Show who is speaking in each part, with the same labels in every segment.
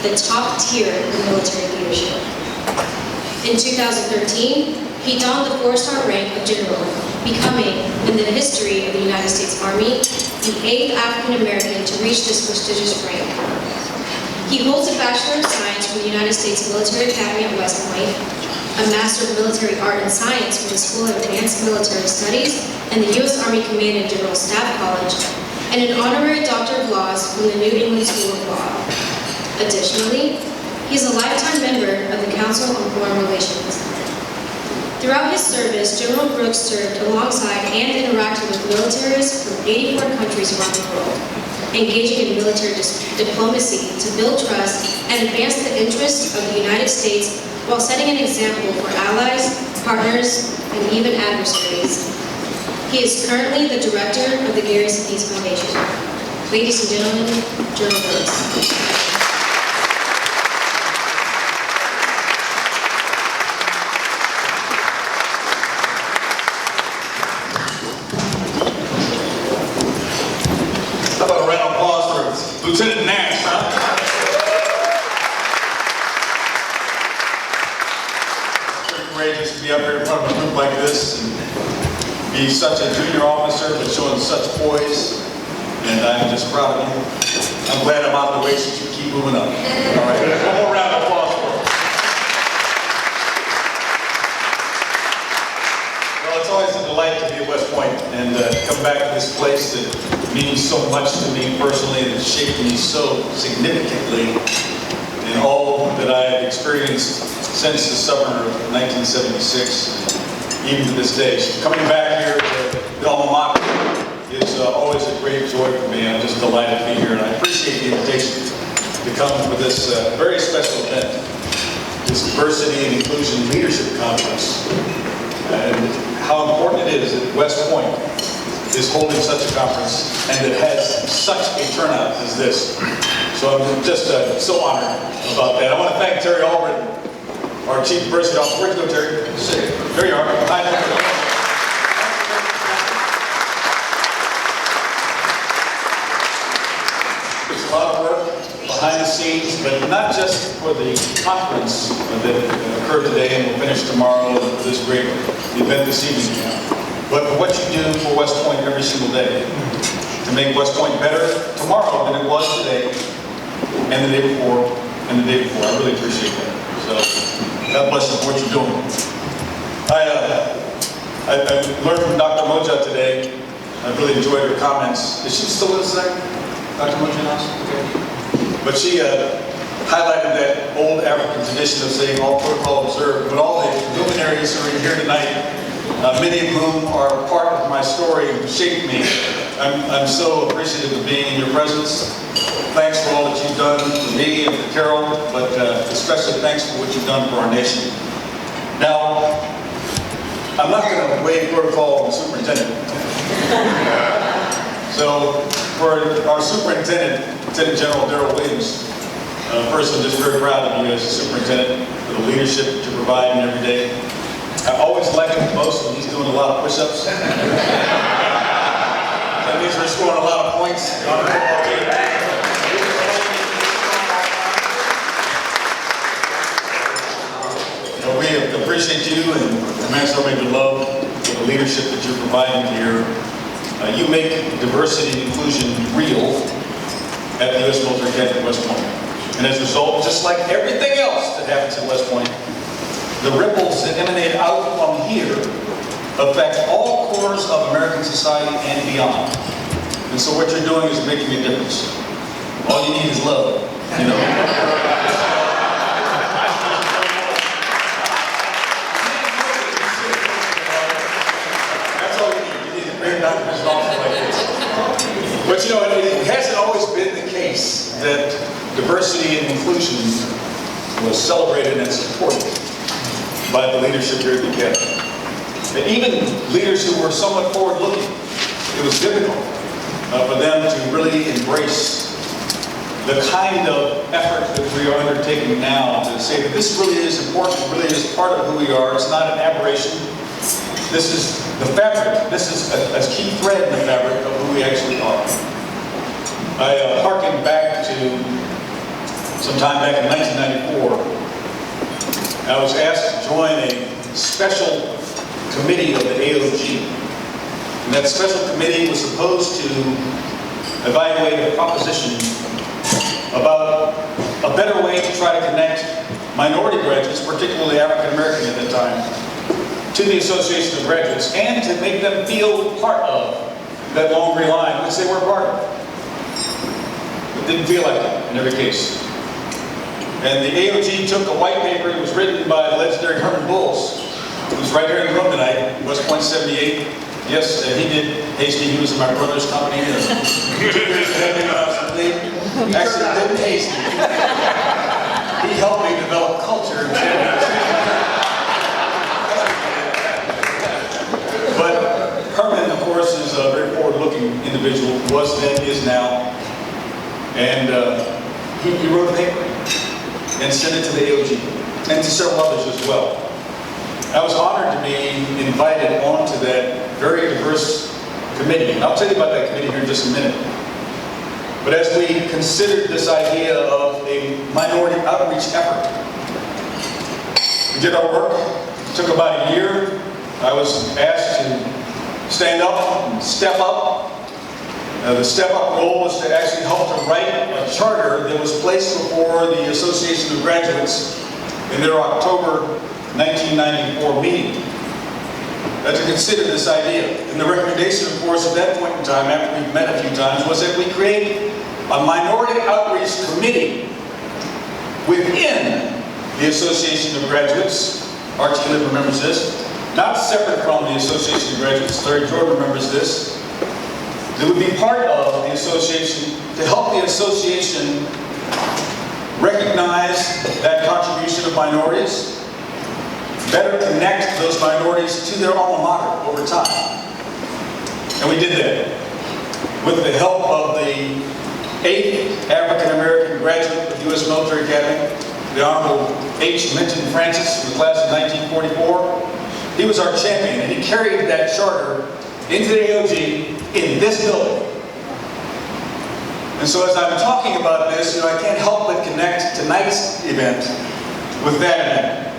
Speaker 1: the top tier of military leadership. In 2013, he donned the 4-star rank of general, becoming, in the history of the United States Army, the 8th African American to reach this prestigious rank. He holds a Bachelor of Science from the United States Military Academy at West Point, a Master of Military Art and Science from the School of Advanced Military Studies and the U.S. Army Command and General Staff College, and an Honorary Doctor of Laws from the New England School of Law. Additionally, he is a lifetime member of the Council on Foreign Relations. Throughout his service, General Brooks served alongside and interacted with militaries from 84 countries around the world, engaging in military diplomacy to build trust and advance the interests of the United States while setting an example for allies, partners, and even adversaries. He is currently the director of the Garrison Peace Foundation. Ladies and gentlemen, General Brooks.
Speaker 2: Lieutenant Nash, huh? It's pretty courageous to be up here in front of a group like this and be such a junior officer but showing such poise, and I'm just proud of you. I'm glad I'm out of the way so you keep moving up. All right, one more round of applause for him. Well, it's always a delight to be at West Point and come back to this place that means so much to me personally and has shaped me so significantly in all that I have experienced since the summer of 1976, even to this day. So coming back here to the alma mater is always a great joy for me. I'm just delighted to be here, and I appreciate the invitation to come for this very special event, this Diversity and Inclusion Leadership Conference, and how important it is that West Point is holding such a conference and that has such a turnout as this. So I'm just so honored about that. I want to thank Terry Albritton, our Chief Diversity Officer. Where'd you go, Terry? There you are. Hi. There's a lot of work behind the scenes, but not just for the conference that occurred today and will finish tomorrow and for this great event this evening, but for what you do for West Point every single day to make West Point better tomorrow than it was today and the day before and the day before. I really appreciate that. So God bless you for what you're doing. I learned from Dr. Moja today. I really enjoyed her comments. Is she still with us today? Dr. Moja? Okay. But she highlighted that old African tradition of saying all protocol observed, but all the luminaries who are here tonight, many of whom are part of my story and shaped me. I'm so appreciative of being in your presence. Thanks for all that you've done for me and for Carol, but especially thanks for what you've done for our nation. Now, I'm not going to waive protocol on the superintendent. So, for our superintendent, Lieutenant General Darrell Williams, first I'm just very proud of you as a superintendent for the leadership that you provide every day. I always like him most when he's doing a lot of push-ups. That means we're scoring a lot of points on the football team. We appreciate you and immense so much love for the leadership that you're providing here. You make diversity and inclusion real at the U.S. Military Academy at West Point. And as a result, just like everything else that happens at West Point, the ripples that emanate out from here affect all corners of American society and beyond. And so what you're doing is making a difference. All you need is love, you know? That's all you need. You need a great doctor's office like this. But you know, it hasn't always been the case that diversity and inclusion was celebrated and supported by the leadership here at the Academy. And even leaders who were somewhat forward-looking, it was difficult for them to really embrace the kind of effort that we are undertaking now to say that this really is important, really is part of who we are. It's not an aberration. This is the fabric. This is a key thread in the fabric of who we actually are. I hearken back to sometime back in 1994, I was asked to join a special committee of the AOG. And that special committee was supposed to evaluate a proposition about a better way to try to connect minority graduates, particularly African American at that time, to the Association of Graduates, and to make them feel part of that long gray line, which they were part of. It didn't feel like it in every case. And the AOG took a white paper. It was written by the legendary Herman Bulls, who's right here in the room tonight, West Point 78. Yes, he did Hasty. He was in my brother's company. 2 years ahead when I was in league. Actually, didn't Hasty. He helped me develop culture in San Francisco. But Herman, of course, is a very forward-looking individual. Was then, is now. And he wrote a paper and sent it to the AOG and to several others as well. I was honored to be invited onto that very diverse committee. And I'll tell you about that committee here in just a minute. But as we considered this idea of a minority outreach effort, we did our work. It took about a year. I was asked to stand up and step up. The step-up role was to actually help to write a charter that was placed before the Association of Graduates in their October 1994 meeting. To consider this idea. And the recommendation, of course, at that point in time, after we've met a few times, was that we create a minority outreach committee within the Association of Graduates. Archie Cliff remembers this. Not separate from the Association of Graduates. Larry Jordan remembers this. It would be part of the association to help the association recognize that contribution of minorities, better connect those minorities to their alma mater over time. And we did that with the help of the 8th African American graduate of the U.S. Military Academy, the Honorable H. Minton Francis, from the class of 1944. He was our champion, and he carried that charter into the AOG in this building. And so as I'm talking about this, I can't help but connect tonight's event with that event.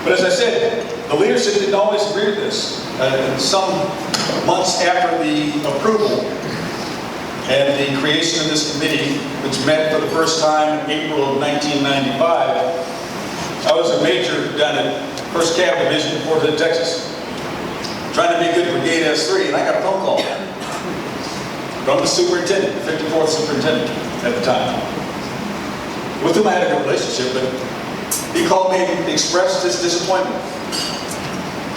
Speaker 2: But as I said, the leadership didn't always agree with this. Some months after the approval and the creation of this committee, which met for the first time in April of 1995, I was a major down at 1st Cav Division in Fort Hood, Texas, trying to be a good Brigade S3, and I got a phone call from the superintendent, the 54th superintendent at the time, with whom I had a good relationship, but he called me and expressed his disappointment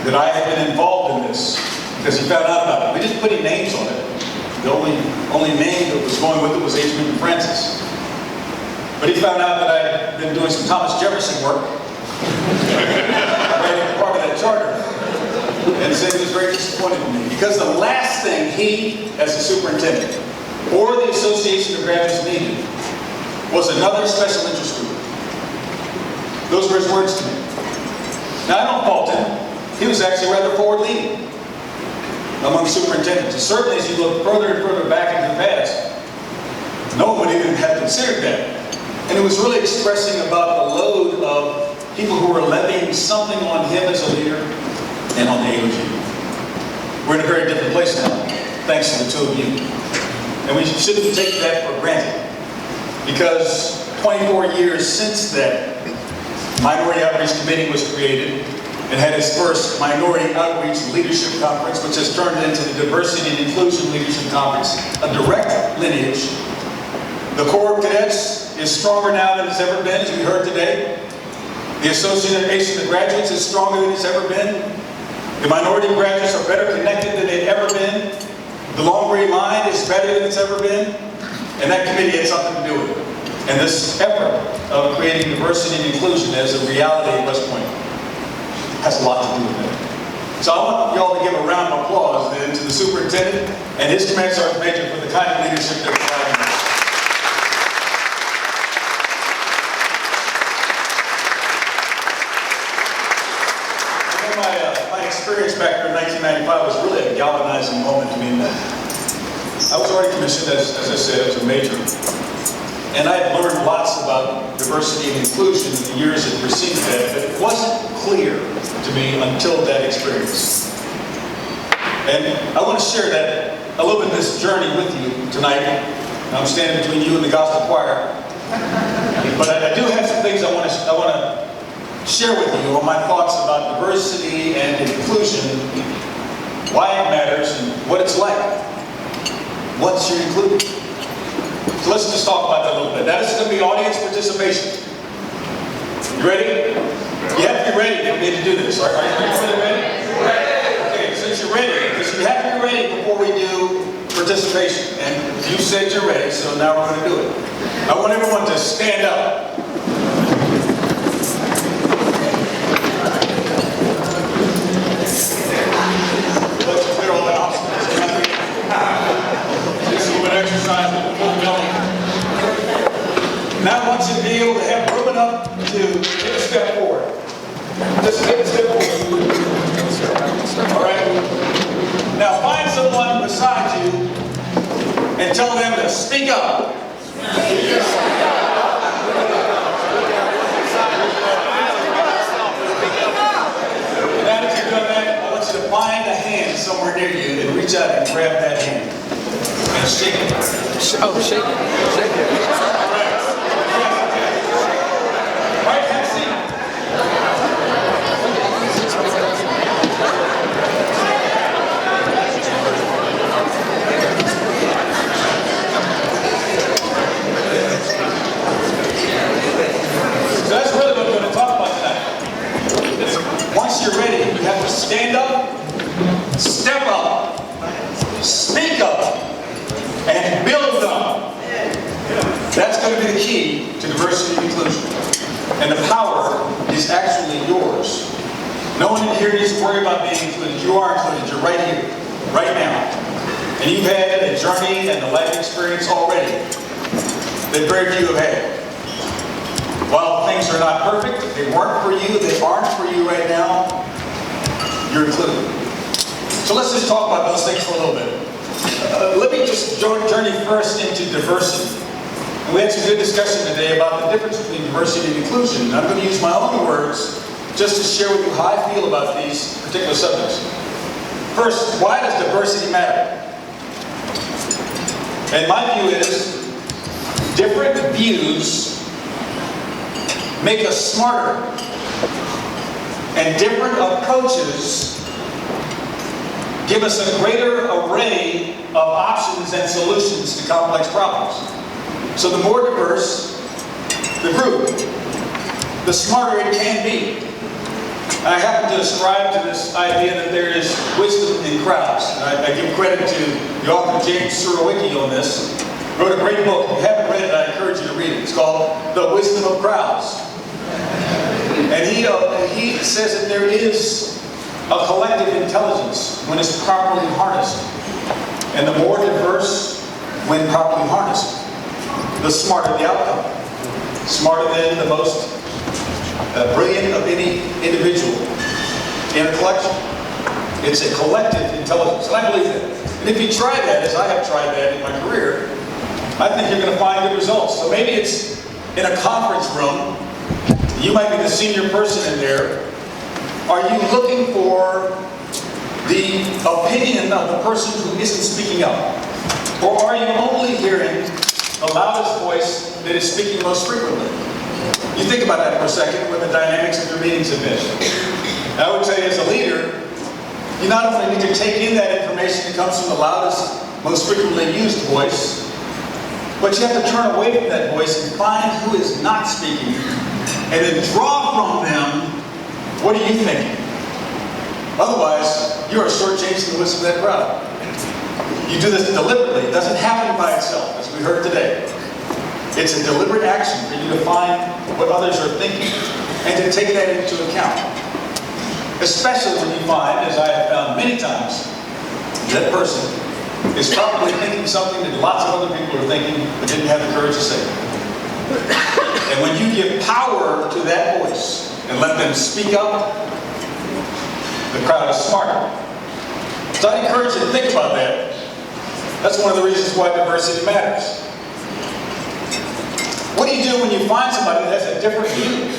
Speaker 2: that I had been involved in this, because he found out about it. We didn't put any names on it. The only name that was going with it was H. Minton Francis. But he found out that I had been doing some Thomas Jefferson work, writing part of that charter, and said he was very disappointed in me, because the last thing he, as a superintendent, or the Association of Graduates needed was another special interest group. Those were his words to me. Now, I don't fault him. He was actually rather forward-leaning among superintendents. And certainly, as you look further and further back into the past, no one would even have considered that. And it was really expressing about the load of people who were levying something on him as a leader and on the AOG. We're in a very different place now, thanks to the two of you. And we shouldn't take that for granted, because 24 years since that Minority Outreach Committee was created and had its first Minority Outreach Leadership Conference, which has turned into the Diversity and Inclusion Leadership Conference, a direct lineage. The Corps of Cadets is stronger now than it's ever been, as we heard today. The Association of Graduates is stronger than it's ever been. The minority graduates are better connected than they've ever been. The long gray line is better than it's ever been. And that committee had something to do with it. And this effort of creating diversity and inclusion as a reality at West Point has a lot to do with it. So I want you all to give a round of applause then to the superintendent and his command sergeant major for the kind of leadership they're providing. My experience back there in 1995 was really a galvanizing moment. I mean, I was already commissioned, as I said, as a major. And I've learned lots about diversity and inclusion in the years that preceded that, but it wasn't clear to me until that experience. And I want to share that, a little bit of this journey with you tonight. I'm standing between you and the gospel choir. But I do have some things I want to share with you on my thoughts about diversity and inclusion, why it matters, and what it's like once you're included. So let's just talk about that a little bit. Now, this is going to be audience participation. You ready? You have to be ready for me to do this. Are you really ready? Okay, since you're ready, because you have to be ready before we do participation. And you said you're ready, so now we're going to do it. I want everyone to stand up. Let's clear all the obstacles. Just a little bit of exercise before we go. Now I want you to be able to have room enough to take a step forward. Just take a step forward. All right? Now find someone beside you and tell them to speak up. Now that you've done that, I want you to find a hand somewhere near you and reach out and grab that hand. And shake it.
Speaker 3: Oh, shake it. Shake it.
Speaker 2: All right. All right, have a seat. So that's really what we're going to talk about tonight. Once you're ready, you have to stand up, step up, speak up, and build up. That's going to be the key to diversity and inclusion. And the power is actually yours. No one in here needs to worry about being included. You are included. You're right here, right now. And you've had a journey and a life experience already that very few have had. While things are not perfect, they weren't for you, they aren't for you right now, you're included. So let's just talk about those things for a little bit. Let me just journey first into diversity. We had some good discussion today about the difference between diversity and inclusion. And I'm going to use my own words just to share with you how I feel about these particular subjects. First, why does diversity matter? And my view is, different views make us smarter, and different approaches give us a greater array of options and solutions to complex problems. So the more diverse the group, the smarter it can be. I happen to ascribe to this idea that there is wisdom in crowds. And I give credit to the author James Surowiecki on this. He wrote a great book. If you haven't read it, I encourage you to read it. It's called The Wisdom of Crowds. And he says that there is a collective intelligence when it's properly harnessed. And the more diverse when properly harnessed, the smarter the outcome. Smarter than the most brilliant of any individual in a collection. It's a collective intelligence, and I believe that. And if you try that, as I have tried that in my career, I think you're going to find good results. So maybe it's in a conference room. You might be the senior person in there. Are you looking for the opinion of the person who isn't speaking up? Or are you only hearing the loudest voice that is speaking most frequently? You think about that for a second, what the dynamics of your meetings have been. I would say as a leader, you not only need to take in that information that comes from the loudest, most frequently used voice, but you have to turn away from that voice and find who is not speaking, and then draw from them, what are you thinking? Otherwise, you are shortchanging the wisdom of that crowd. You do this deliberately. It doesn't happen by itself, as we heard today. It's a deliberate action for you to find what others are thinking and to take that into account. Especially when you find, as I have found many times, that person is probably thinking something that lots of other people are thinking but didn't have the courage to say. And when you give power to that voice and let them speak up, the crowd is smarter. So I encourage you to think about that. That's one of the reasons why diversity matters. What do you do when you find somebody that has a different view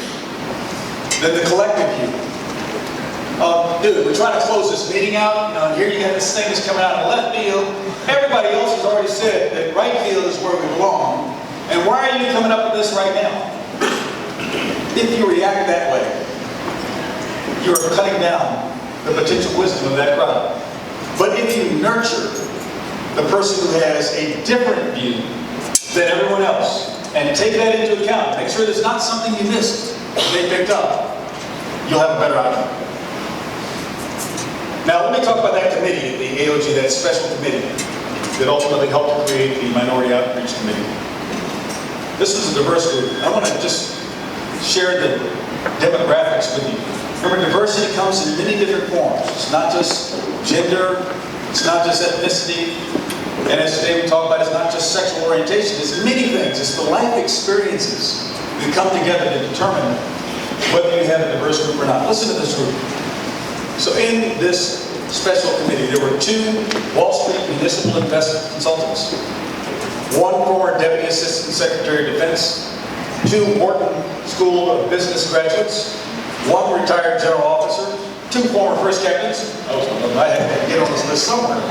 Speaker 2: than the collective view? Dude, we're trying to close this meeting out, and here you have this thing that's coming out of left field. Everybody else has already said that right field is where we belong. And why are you coming up with this right now? If you react that way, you are cutting down the potential wisdom of that crowd. But if you nurture the person who has a different view than everyone else, and take that into account, make sure there's not something you missed they picked up, you'll have a better outcome. Now let me talk about that committee, the AOG, that special committee that ultimately helped to create the Minority Outreach Committee. This was a diverse group. I want to just share the demographics with you. Remember, diversity comes in many different forms. It's not just gender, it's not just ethnicity, and as today we talk about, it's not just sexual orientation, it's many things. It's the life experiences that come together to determine whether you have a diverse group or not. Listen to this group. So in this special committee, there were 2 Wall Street municipal investment consultants, 1 former Deputy Assistant Secretary of Defense, 2 Wharton School of Business graduates, 1 retired general officer, 2 former first captains, I had to get on this list somewhere,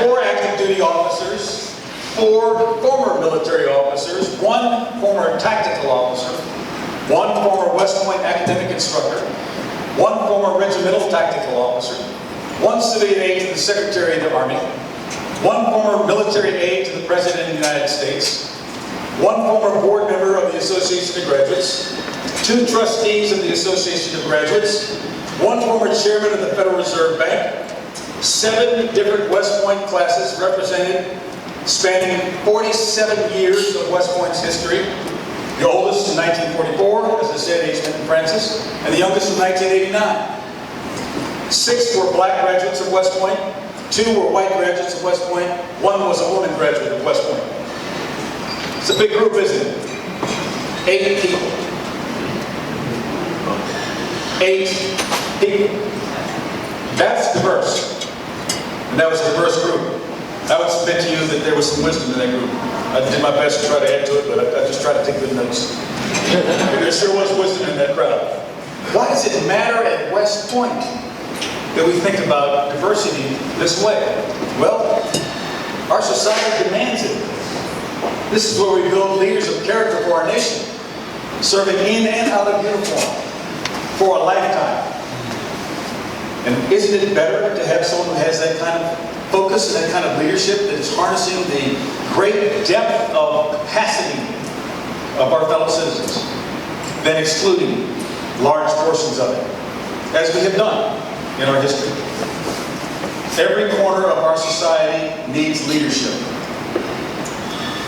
Speaker 2: 4 active duty officers, 4 former military officers, 1 former tactical officer, 1 former West Point academic instructor, 1 former regimental tactical officer, 1 civilian aide to the Secretary of the Army, 1 former military aide to the President of the United States, 1 former board member of the Association of Graduates, 2 trustees of the Association of Graduates, 1 former chairman of the Federal Reserve Bank, 7 different West Point classes represented, spanning 47 years of West Point's history. The oldest in 1944, as I said, H. Minton Francis, and the youngest in 1989. 6 were black graduates of West Point, 2 were white graduates of West Point, 1 was a woman graduate of West Point. It's a big group, isn't it? 8 people. 8 people. That's diverse. And that was a diverse group. I would submit to you that there was some wisdom in that group. I did my best to try to add to it, but I just tried to take good notes. And there sure was wisdom in that crowd. Why does it matter at West Point that we think about diversity this way? Well, our society demands it. This is where we build leaders of character for our nation, serving in and out of uniform for a lifetime. And isn't it better to have someone who has that kind of focus and that kind of leadership that is harnessing the great depth of capacity of our fellow citizens than excluding large portions of it, as we have done in our history? Every corner of our society needs leadership.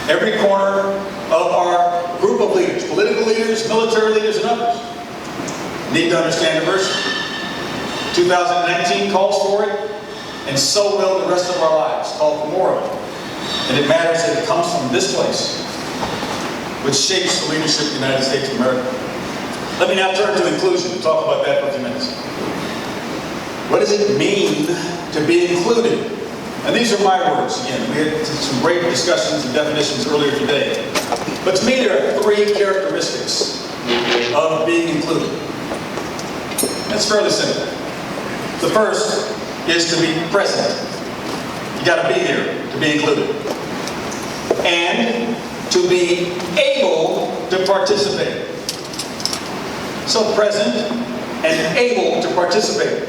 Speaker 2: Every corner of our group of leaders, political leaders, military leaders, and others, need to understand diversity. 2019 calls for it, and so will the rest of our lives call for more of it. And it matters that it comes from this place, which shapes the leadership of the United States of America. Let me now turn to inclusion and talk about that for a few minutes. What does it mean to be included? And these are my words again. We had some great discussions and definitions earlier today. But to me, there are 3 characteristics of being included. That's fairly simple. The first is to be present. You got to be there to be included. And to be able to participate. So present and able to participate.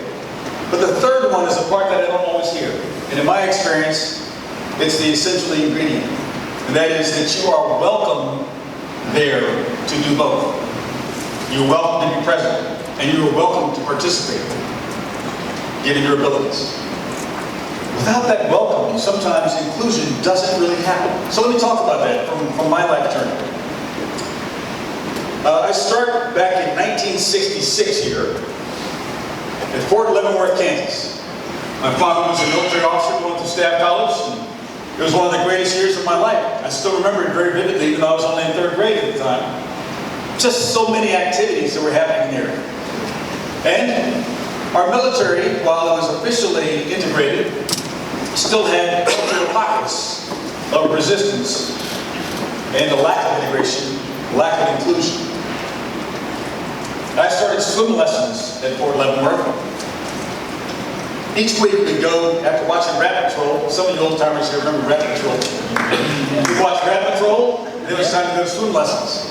Speaker 2: But the third one is the part that I don't always hear. And in my experience, it's the essential ingredient. And that is that you are welcome there to do both. You're welcome to be present, and you are welcome to participate, given your abilities. Without that welcome, sometimes inclusion doesn't really happen. So let me talk about that from my life journey. I start back in 1966 here at Fort Leavenworth, Kansas. My father was a military officer going through Staff College, and it was one of the greatest years of my life. I still remember it very vividly, even though I was only in 3rd grade at the time. Just so many activities that were happening there. And our military, while it was officially integrated, still had cultural pockets of resistance and the lack of integration, lack of inclusion. I started swim lessons at Fort Leavenworth. Each week we'd go, after watching Rat Patrol, some of you old timers here remember Rat Patrol. We'd watch Rat Patrol, and it was time to go to swim lessons.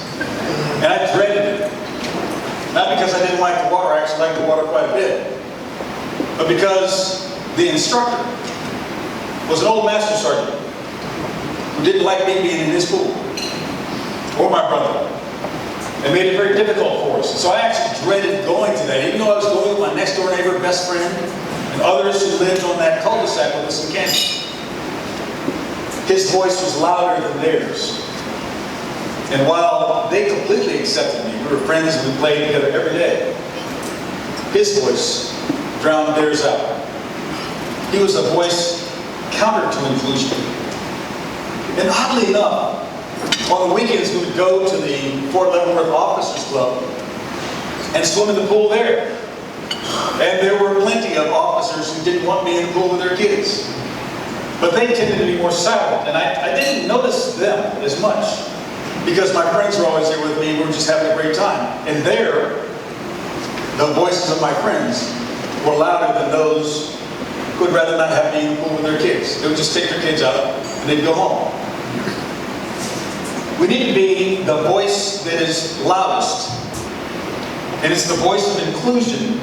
Speaker 2: And I dreaded it. Not because I didn't like the water, I actually liked the water quite a bit, but because the instructor was an old master sergeant who didn't like me being in his pool, or my brother. It made it very difficult for us. So I actually dreaded going to that, even though I was going with my next door neighbor, best friend, and others who lived on that cul-de-sac with us in campus. His voice was louder than theirs. And while they completely accepted me, we were friends and we played together every day, his voice drowned theirs out. He was a voice counter to inclusion. And oddly enough, on the weekends we would go to the Fort Leavenworth Officers Club and swim in the pool there. And there were plenty of officers who didn't want me in the pool with their kids. But they tended to be more silent, and I didn't notice them as much because my friends were always there with me. We were just having a great time. And there, the voices of my friends were louder than those who would rather not have me in the pool with their kids. They would just take their kids out and they'd go home. We need to be the voice that is loudest. And it's the voice of inclusion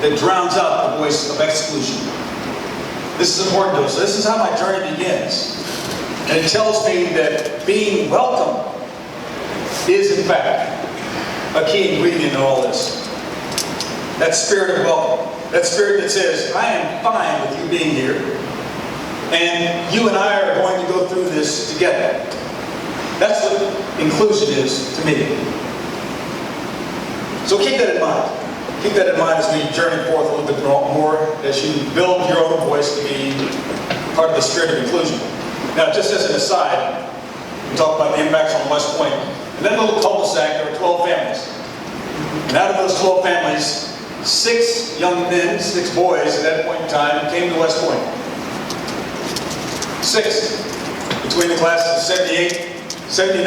Speaker 2: that drowns out the voice of exclusion. This is important to us. This is how my journey begins. And it tells me that being welcome is, in fact, a key ingredient in all this. That spirit of welcome. That spirit that says, I am fine with you being here. And you and I are going to go through this together. That's what inclusion is to me. So keep that in mind. Keep that in mind as we journey forth a little bit more, as you build your own voice to be part of the spirit of inclusion. Now, just as an aside, we talk about the impacts on West Point. In that little cul-de-sac, there were 12 families. And out of those 12 families, 6 young men, 6 boys at that point in time came to West Point. 6. Between the classes of 78, 79,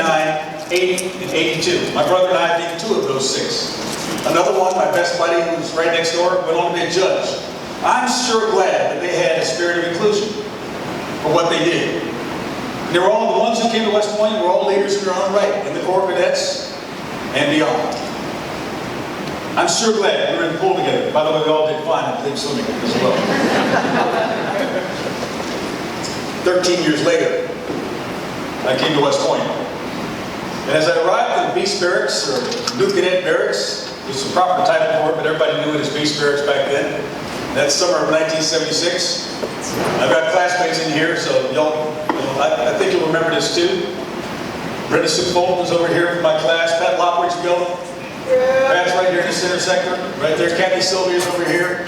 Speaker 2: 80, and 82. My brother and I being 2 of those 6. Another one, my best buddy, who was right next door, went on to be a judge. I'm sure glad that they had a spirit of inclusion for what they did. And they were all, the ones who came to West Point were all leaders in their own right, in the Corps cadets and beyond. I'm sure glad we were in the pool together. By the way, we all did fine, I believe, swimming as well. 13 years later, I came to West Point. And as I arrived at the Beast Barracks, or New Cadet Barracks, there's a proper title for it, but everybody knew it as Beast Barracks back then. That's summer of 1976. I've got classmates in here, so I think you'll remember this too. Brenda Sue Fulton was over here from my class. Pat Lockridge Miguel. Pat's right here in the center sector. Right there, Kathy Sylvia's over here.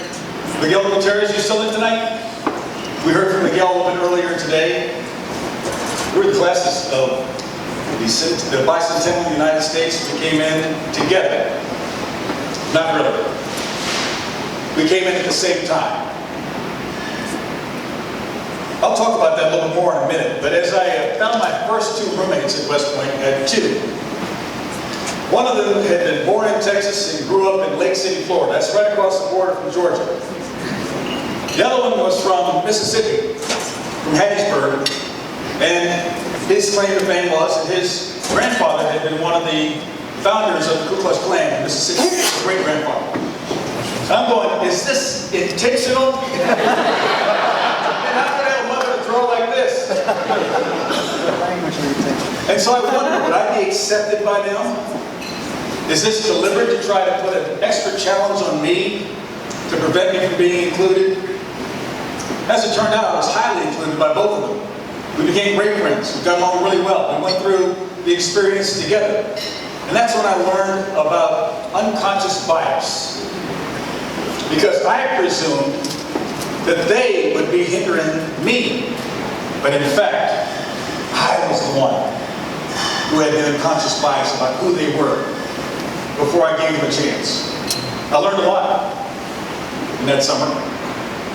Speaker 2: Miguel Gutierrez, you still in tonight? We heard from Miguel a little bit earlier today. We were the classes of the bicentennial of the United States. We came in together. Not really. We came in at the same time. I'll talk about that a little more in a minute, but as I found my first 2 roommates at West Point, I had 2. One of them had been born in Texas and grew up in Lake City, Florida. That's right across the border from Georgia. The other one was from Mississippi, from Hattiesburg, and his claim to fame was that his grandfather had been one of the founders of the Ku Klux Klan in Mississippi, his great-grandfather. I'm going, is this intentional? And how could I have a mother to draw like this? And so I wondered, would I be accepted by them? Is this deliberate to try to put an extra challenge on me to prevent me from being included? As it turned out, I was highly included by both of them. We became great friends. We got along really well. We went through the experience together. And that's when I learned about unconscious bias. Because I presumed that they would be hindering me. But in fact, I was the one who had an unconscious bias about who they were before I gave them a chance. I learned a lot in that summer.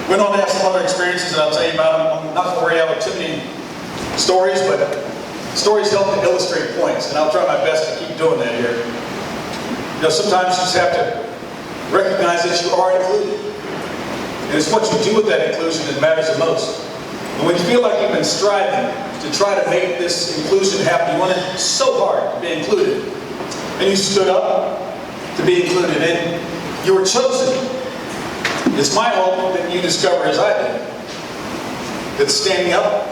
Speaker 2: Went on to have some other experiences that I'll tell you about. I'm not going to worry out with too many stories, but Stories help to illustrate points, and I'll try my best to keep doing that here. You know, sometimes you just have to recognize that you are included. And it's what you do with that inclusion that matters the most. And when you feel like you've been striving to try to make this inclusion happen, you wanted so hard to be included, and you stood up to be included, and you were chosen. It's my hope that you discover, as I did, that standing up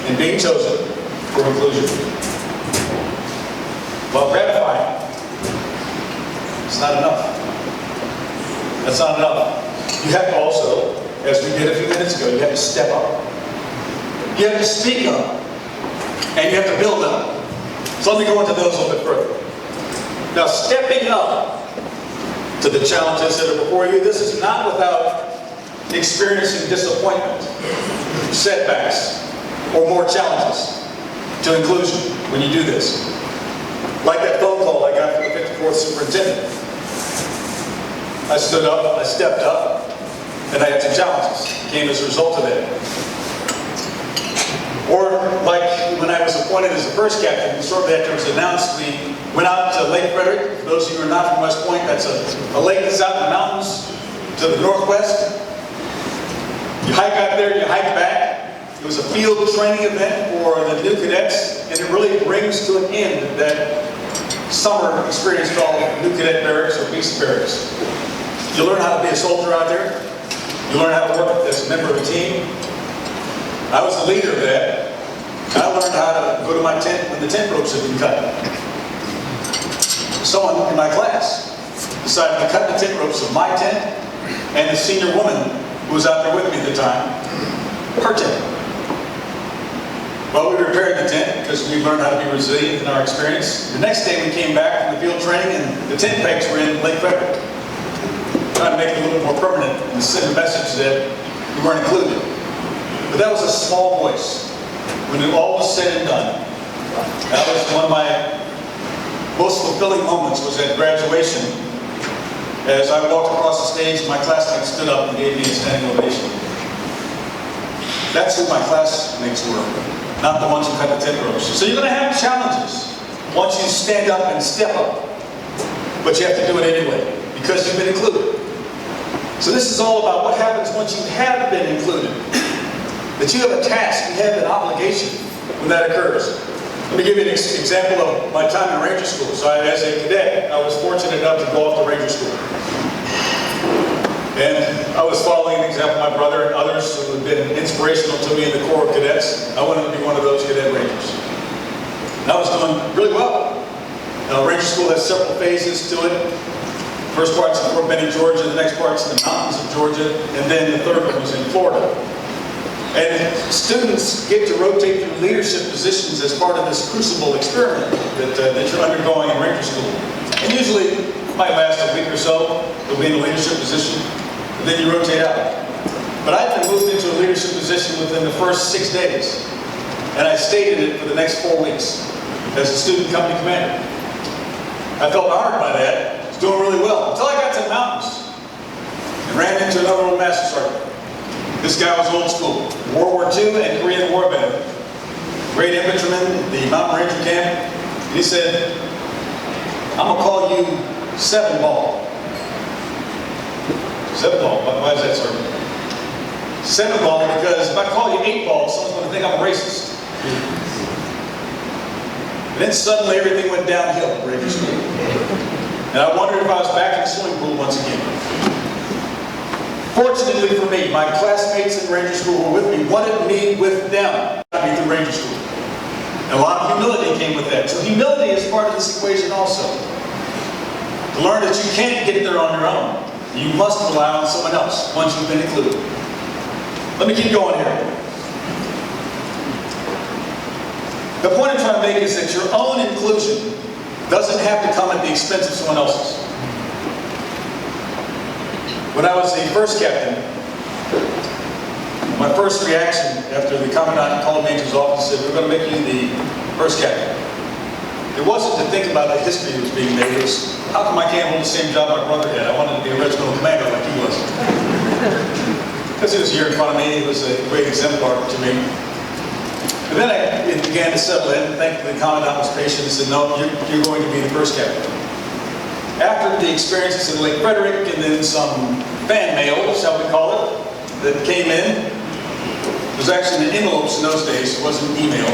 Speaker 2: and being chosen for inclusion, while gratifying, it's not enough. That's not enough. You have to also, as we did a few minutes ago, you have to step up. You have to speak up. And you have to build up. So let me go into those a little bit further. Now, stepping up to the challenges that are before you, this is not without experiencing disappointment, setbacks, or more challenges to inclusion when you do this. Like that phone call I got from the 54th superintendent. I stood up, I stepped up, and I had some challenges that came as a result of that. Or like when I was appointed as the first captain, shortly after it was announced, we went out to Lake Frederick. For those of you who are not from West Point, that's a lake that's out in the mountains to the northwest. You hike out there, you hike back. It was a field training event for the new cadets, and it really brings to an end that summer experience called New Cadet Barracks or Beast Barracks. You learn how to be a soldier out there. You learn how to work as a member of a team. I was the leader of that. I learned how to go to my tent when the tent ropes had been cut. Someone in my class decided to cut the tent ropes of my tent and the senior woman who was out there with me at the time, her tent. Well, we repaired the tent because we learned how to be resilient in our experience. The next day we came back from the field training and the tent pegs were in Lake Frederick. Trying to make it a little more permanent and send a message that we weren't included. But that was a small voice. When it all was said and done, that was one of my most fulfilling moments was at graduation. As I walked across the stage, my classmates stood up and gave me a standing ovation. That's who my classmates were, not the ones who cut the tent ropes. So you're going to have challenges once you stand up and step up. But you have to do it anyway, because you've been included. So this is all about what happens once you have been included. That you have a task, you have an obligation when that occurs. Let me give you an example of my time in Ranger School. So as a cadet, I was fortunate enough to go off to Ranger School. And I was following an example of my brother and others who had been inspirational to me in the Corps of Cadets. I wanted to be one of those cadet rangers. And I was doing really well. Now, Ranger School has several phases to it. First part's in Fort Benning, Georgia. The next part's in the mountains of Georgia. And then the third one was in Florida. And students get to rotate through leadership positions as part of this crucible experiment that you're undergoing in Ranger School. And usually, it might last a week or so. You'll be in a leadership position, and then you rotate out. But I've been moved into a leadership position within the first 6 days. And I stayed in it for the next 4 weeks as a student company commander. I felt honored by that. I was doing really well until I got to the mountains and ran into another old master sergeant. This guy was old school, World War II and Korean War veteran. Great infantryman at the Mountain Ranger camp. And he said, I'm going to call you 7 Ball. 7 Ball, why is that, sir? 7 Ball because if I call you 8 Ball, someone's going to think I'm a racist. And then suddenly everything went downhill at Ranger School. And I wondered if I was back in the swimming pool once again. Fortunately for me, my classmates in Ranger School who were with me wanted me with them through Ranger School. And a lot of humility came with that. So humility is part of this equation also. To learn that you can't get there on your own. You must rely on someone else once you've been included. Let me keep going here. The point I'm trying to make is that your own inclusion doesn't have to come at the expense of someone else's. When I was the first captain, my first reaction after the commandant called me into his office and said, we're going to make you the first captain. It wasn't to think about the history that was being made. It was, how come I can't hold the same job my brother had? I wanted to be a regimental commander like he was. Because he was here in front of me, he was a great exemplar to me. But then it began to settle in. Thankfully, the commandant was patient and said, no, you're going to be the first captain. After the experiences in Lake Frederick and then some fan mail, shall we call it, that came in, it was actually in envelopes in those days, it wasn't email.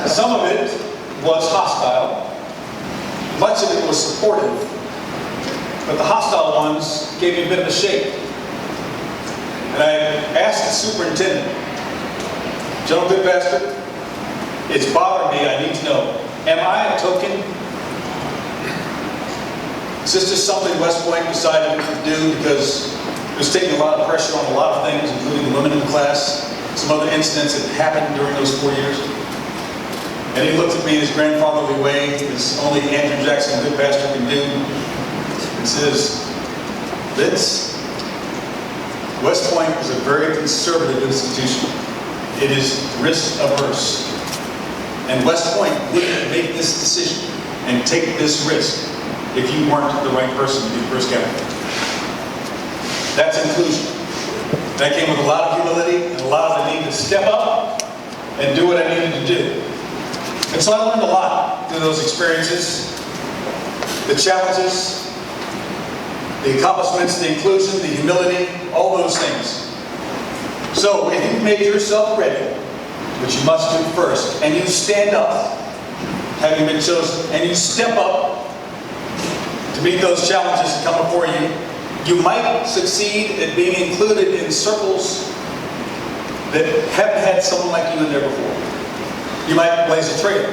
Speaker 2: Some of it was hostile. Much of it was supportive. But the hostile ones gave me a bit of a shake. And I asked the superintendent, General Goodpaster, it's bothering me, I need to know, am I a token? Is this just something West Point decided to do because it was taking a lot of pressure on a lot of things, including the women in the class, some other incidents that happened during those 4 years? And he looked at me in his grandfatherly way, as only Andrew Jackson Goodpaster can do, and says, Vince, West Point is a very conservative institution. It is risk averse. And West Point wouldn't make this decision and take this risk if you weren't the right person to be the first captain. That's inclusion. That came with a lot of humility and a lot of the need to step up and do what I needed to do. And so I learned a lot through those experiences, the challenges, the accomplishments, the inclusion, the humility, all those things. So if you've made yourself ready, which you must do first, and you stand up, having been chosen, and you step up to meet those challenges that come before you, you might succeed at being included in circles that haven't had someone like you in there before. You might blaze a trail.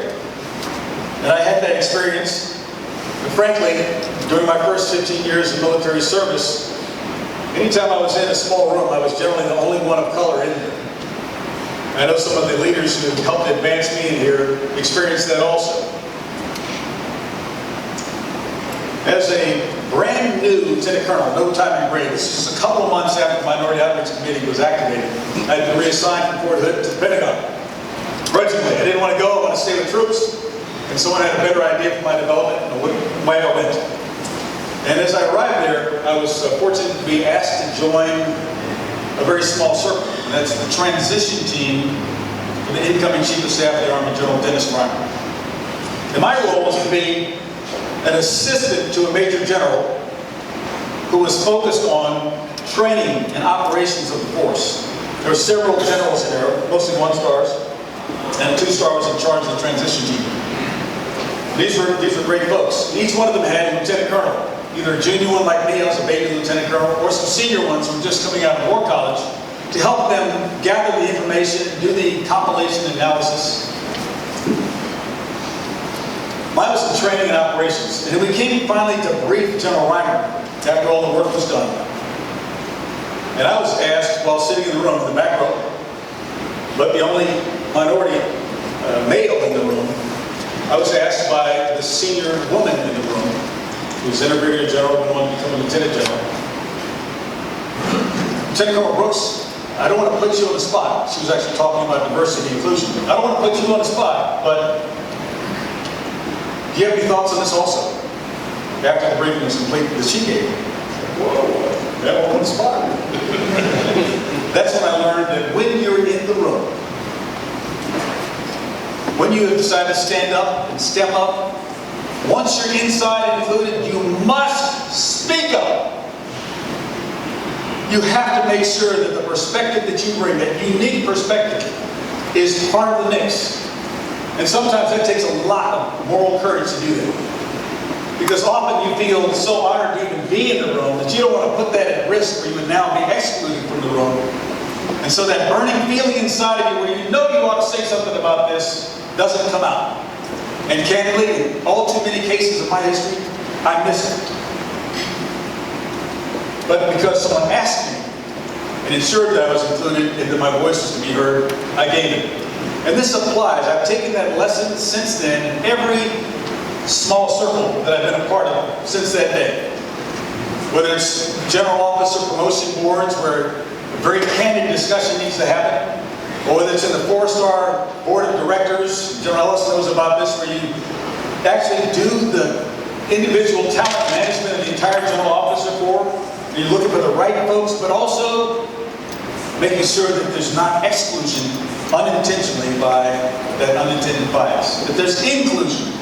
Speaker 2: And I had that experience, but frankly, during my first 15 years of military service, anytime I was in a small room, I was generally the only one of color in there. I know some of the leaders who helped advance me in here experienced that also. As a brand new lieutenant colonel, no time in grade, this is just a couple of months after the Minority Outreach Committee was activated, I had been reassigned from Fort Hood to the Pentagon. Grudgingly, I didn't want to go, I wanted to stay with troops, and someone had a better idea for my development, and away I went. And as I arrived there, I was fortunate to be asked to join a very small circle, and that's the transition team for the incoming Chief of Staff of the Army, General Dennis Reimer. And my role was to be an assistant to a Major General who was focused on training and operations of the force. There were several generals in there, mostly 1-stars, and 2-star was in charge of the transition team. These were great folks. Each one of them had a lieutenant colonel, either a junior one like me, I was a baby lieutenant colonel, or some senior ones who were just coming out of war college to help them gather the information, do the compilation analysis. Mine was in training and operations. And then we came finally to brief General Reimer after all the work was done. And I was asked, while sitting in the room, in the back row, but the only minority male in the room, I was asked by the senior woman in the room, who was then a brigadier general and wanted to become a lieutenant general. Lieutenant Colonel Brooks, I don't want to put you on the spot. She was actually talking about diversity and inclusion. I don't want to put you on the spot, but do you have any thoughts on this also? After the briefing was complete that she gave. Whoa, that one on the spot. That's when I learned that when you're in the room, when you have decided to stand up and step up, once you're inside and included, you must speak up. You have to make sure that the perspective that you bring, that unique perspective, is part of the mix. And sometimes that takes a lot of moral courage to do that. Because often you feel so honored to even be in the room that you don't want to put that at risk where you would now be excluded from the room. And so that burning feeling inside of you where you know you ought to say something about this doesn't come out. And candidly, in all too many cases of my history, I missed it. But because someone asked me and ensured that I was included and that my voice was to be heard, I gave it. And this applies. I've taken that lesson since then in every small circle that I've been a part of since that day. Whether it's general officer promotion boards where a very candid discussion needs to happen, or whether it's in the 4-star board of directors, General Ellis knows about this, where you actually do the individual talent management of the entire general officer corps. You're looking for the right folks, but also making sure that there's not exclusion unintentionally by that unintended bias. If there's inclusion,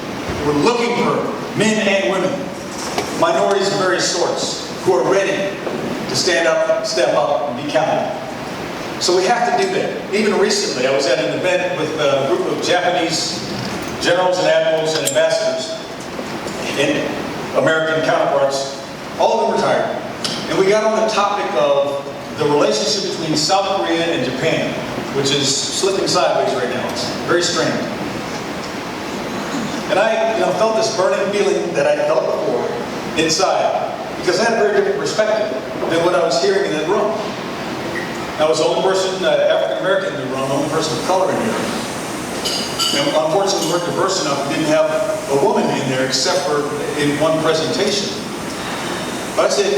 Speaker 2: we're looking for men and women, minorities of various sorts, who are ready to stand up, step up, and be counted. So we have to do that. Even recently, I was at an event with a group of Japanese generals and admirals and ambassadors and American counterparts, all of them retired. And we got on the topic of the relationship between South Korea and Japan, which is slipping sideways right now. It's very strange. And I felt this burning feeling that I felt before inside, because I had a very different perspective than what I was hearing in that room. I was the only person, African American in the room, the only person of color in here. And unfortunately, we weren't diverse enough. We didn't have a woman in there except for in one presentation. But I said,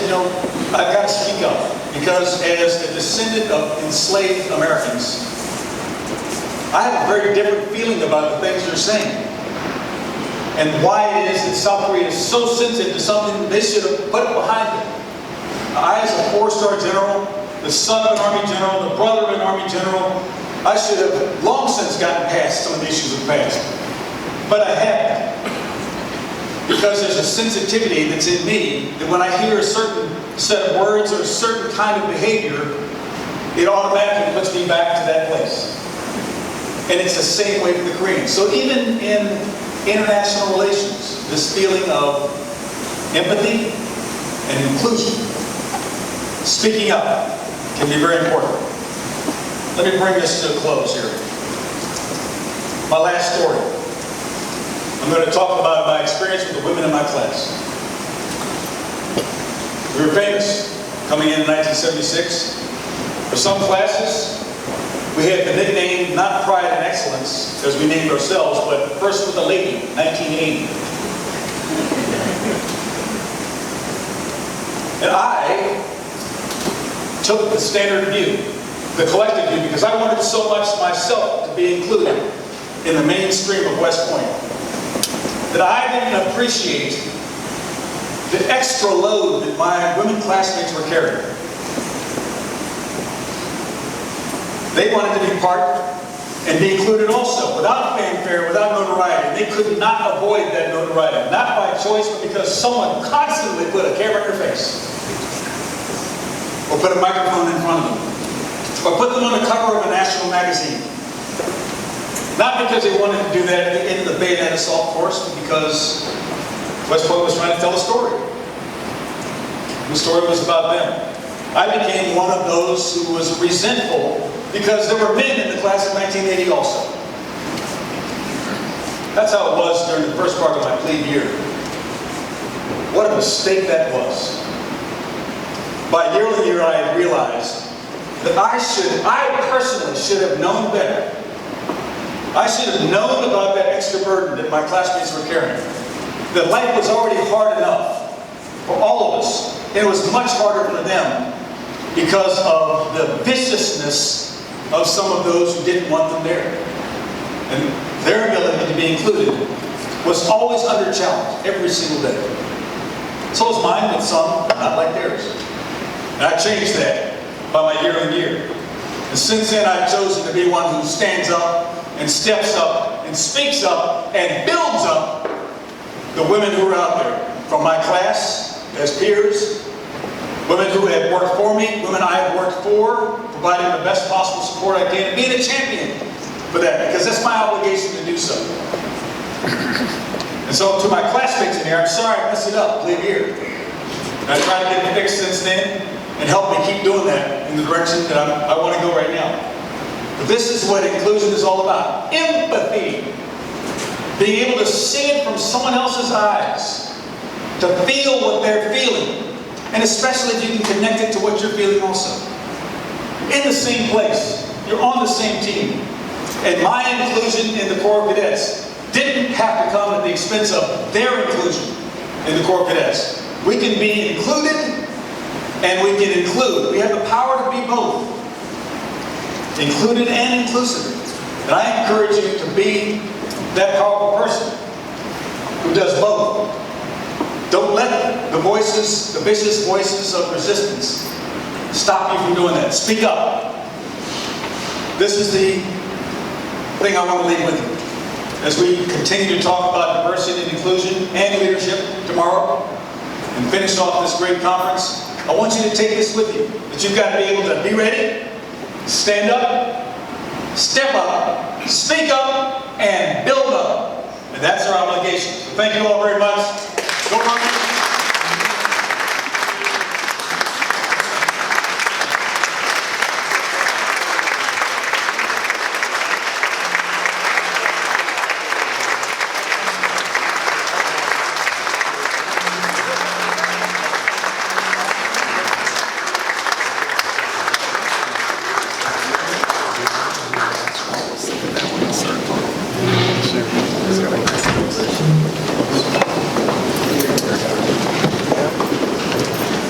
Speaker 2: I've got to speak up, because as a descendant of enslaved Americans, I have a very different feeling about the things they're saying. And why it is that South Korea is so sensitive to something they should have put behind them. I, as a 4-star general, the son of an Army general, the brother of an Army general, I should have long since gotten past some of the issues of the past. But I haven't. Because there's a sensitivity that's in me that when I hear a certain set of words or a certain kind of behavior, it automatically puts me back to that place. And it's the same way for the Koreans. So even in international relations, this feeling of empathy and inclusion, speaking up, can be very important. Let me bring this to a close here. My last story. I'm going to talk about my experience with the women in my class. We were famous coming in 1976. For some classes, we had the nickname, not Pride and Excellence, as we named ourselves, but First with a Lady, 1980. And I took the standard view, the collective view, because I wanted so much myself to be included in the mainstream of West Point, that I didn't appreciate the extra load that my women classmates were carrying. They wanted to be part and be included also, without fanfare, without notoriety. They could not avoid that notoriety, not by choice, but because someone constantly put a camera in their face, or put a microphone in front of them, or put them on the cover of a national magazine. Not because they wanted to do that at the end of the bayonet assault course, but because West Point was trying to tell a story. The story was about them. I became one of those who was resentful because there were men in the class of 1980 also. That's how it was during the first part of my plebe year. What a mistake that was. By year on year, I had realized that I personally should have known better. I should have known about that extra burden that my classmates were carrying. That life was already hard enough for all of us. It was much harder for them because of the viciousness of some of those who didn't want them there. And their ability to be included was always under challenge every single day. So was mine, but some not like theirs. And I changed that by my year on year. And since then, I've chosen to be one who stands up and steps up and speaks up and builds up the women who are out there from my class as peers, women who have worked for me, women I have worked for, providing the best possible support I can, and being a champion for that, because that's my obligation to do so. And so to my classmates in here, I'm sorry I messed it up late here. And I tried to get it fixed since then, and help me keep doing that in the direction that I want to go right now. But this is what inclusion is all about. Empathy. Being able to see it from someone else's eyes. To feel what they're feeling. And especially if you can connect it to what you're feeling also. In the same place. You're on the same team. And my inclusion in the Corps of Cadets didn't have to come at the expense of their inclusion in the Corps of Cadets. We can be included and we can include. We have the power to be both. Included and inclusive. And I encourage you to be that powerful person who does both. Don't let the voices, the vicious voices of resistance stop you from doing that. Speak up. This is the thing I want to leave with you. As we continue to talk about diversity and inclusion and leadership tomorrow, and finish off this great conference, I want you to take this with you, that you've got to be able to be ready, stand up, step up, speak up, and build up. And that's our obligation. So thank you all very much. Go Conf.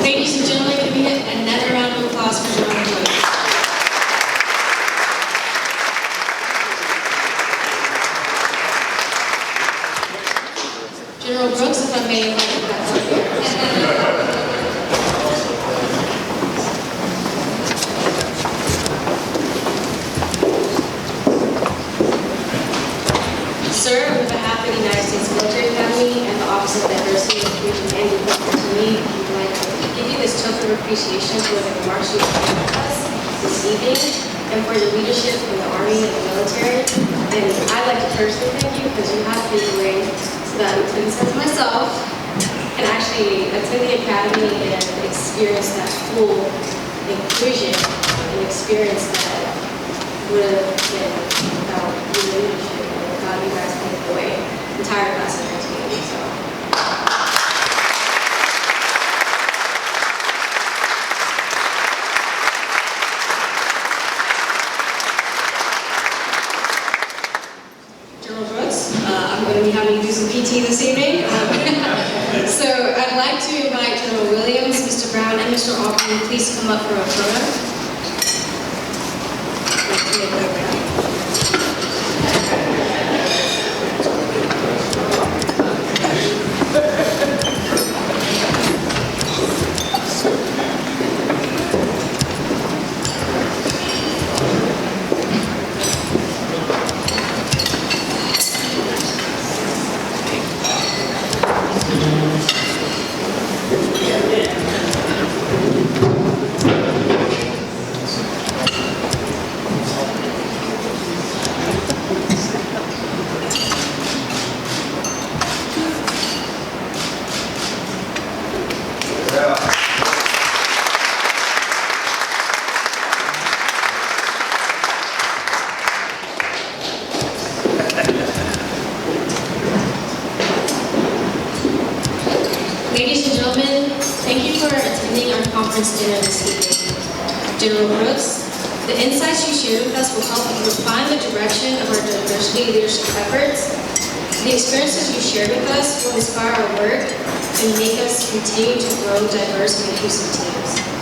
Speaker 1: Ladies and gentlemen, can we get another round of applause for General Brooks? General Brooks, if I may invite you back up here. Sir, on behalf of the United States Military Academy and the Office of Diversity, Inclusion, and Development to me, we'd like to give you this token of appreciation for the remarks you've made with us this evening and for your leadership in the Army and the military. And I'd like to personally thank you because you have been a way so that we couldn't send myself and actually attend the Academy and experience that full inclusion and experience that would have been without your leadership. You guys paved the way, entire class of 1980, so. General Brooks, I'm going to be having you do some PT this evening. So I'd like to invite General Williams, Mr. Brown, and Mr. Altman, please come up for a photo. Ladies and gentlemen, thank you for attending our conference dinner this evening. General Brooks, the insights you shared with us will help refine the direction of our diversity leadership efforts. The experiences you shared with us will inspire our work and make us continue to grow diverse and inclusive teams.